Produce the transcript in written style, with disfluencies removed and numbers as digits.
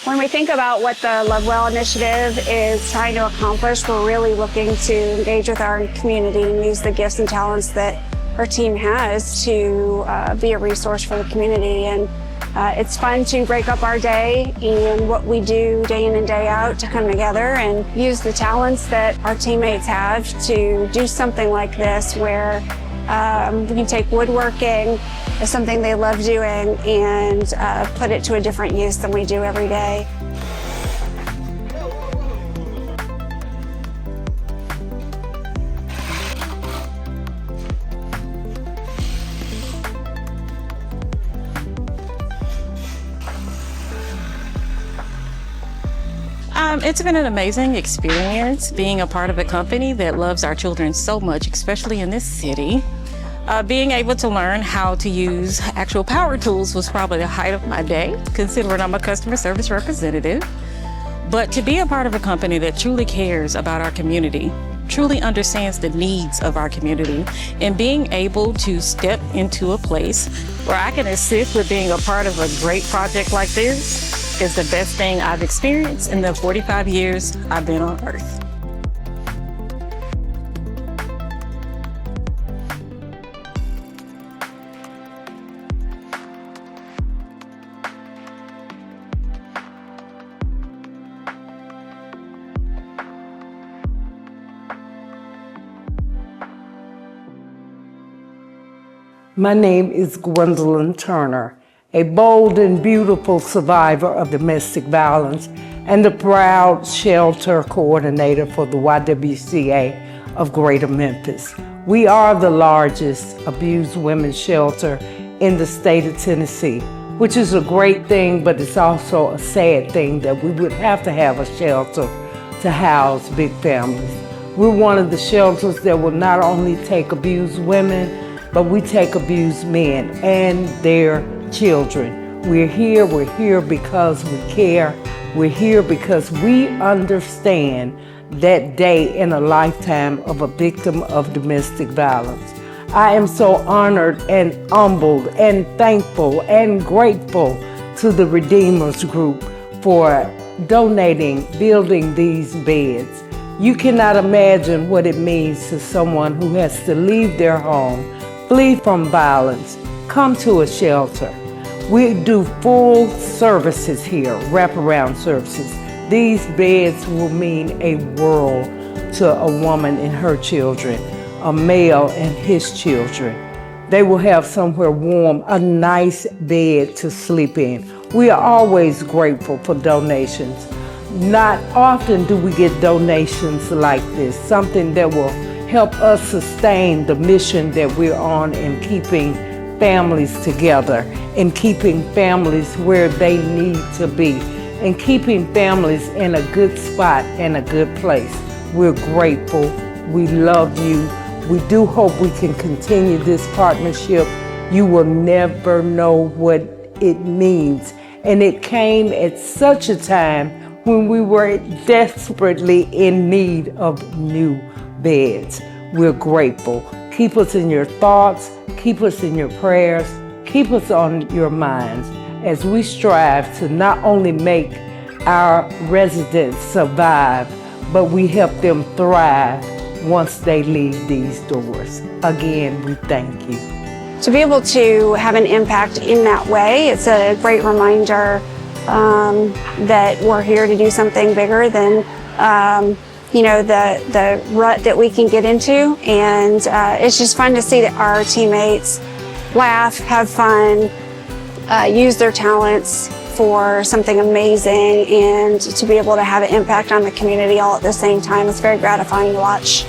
When we think about what the LoveWell initiative is trying to accomplish, we're really looking to engage with our community and use the gifts and talents that our team has to be a resource for the community. And it's fun to break up our day and what we do day in and day out to come together and use the talents that our teammates have to do something like this, where we can take woodworking as something they love doing and put it to a different use than we do every day. It's been an amazing experience being a part of a company that loves our children so much, especially in this city. Being able to learn how to use actual power tools was probably the height of my day, considering I'm a customer service representative. But to be a part of a company that truly cares about our community, truly understands the needs of our community, and being able to step into a place where I can assist with being a part of a great project like this is the best thing I've experienced in the 45 years I've been on Earth. My name is Gwendolyn Turner, a bold and beautiful survivor of domestic violence and the proud shelter coordinator for the YWCA of Greater Memphis. We are the largest abused women's shelter in the state of Tennessee, which is a great thing, but it's also a sad thing that we would have to have a shelter to house big families. We're one of the shelters that will not only take abused women, but we take abused men and their children. We're here because we care. We're here because we understand that day in a lifetime of a victim of domestic violence. I am so honored and humbled and thankful and grateful to the Redeemers Group for donating, building these beds. You cannot imagine what it means to someone who has to leave their home, flee from violence, come to a shelter. We do full services here, wraparound services. These beds will mean a world to a woman and her children, a male and his children. They will have somewhere warm, a nice bed to sleep in. We are always grateful for donations. Not often do we get donations like this, something that will help us sustain the mission that we're on in keeping families together and keeping families where they need to be and keeping families in a good spot and a good place. We're grateful. We love you. We do hope we can continue this partnership. You will never know what it means. And it came at such a time when we were desperately in need of new beds. We're grateful. Keep us in your thoughts, keep us in your prayers, keep us on your minds as we strive to not only make our residents survive, but we help them thrive once they leave these doors. Again, we thank you. To be able to have an impact in that way, it's a great reminder that we're here to do something bigger than the rut that we can get into. And it's just fun to see that our teammates laugh, have fun, use their talents for something amazing, and to be able to have an impact on the community all at the same time. It's very gratifying to watch.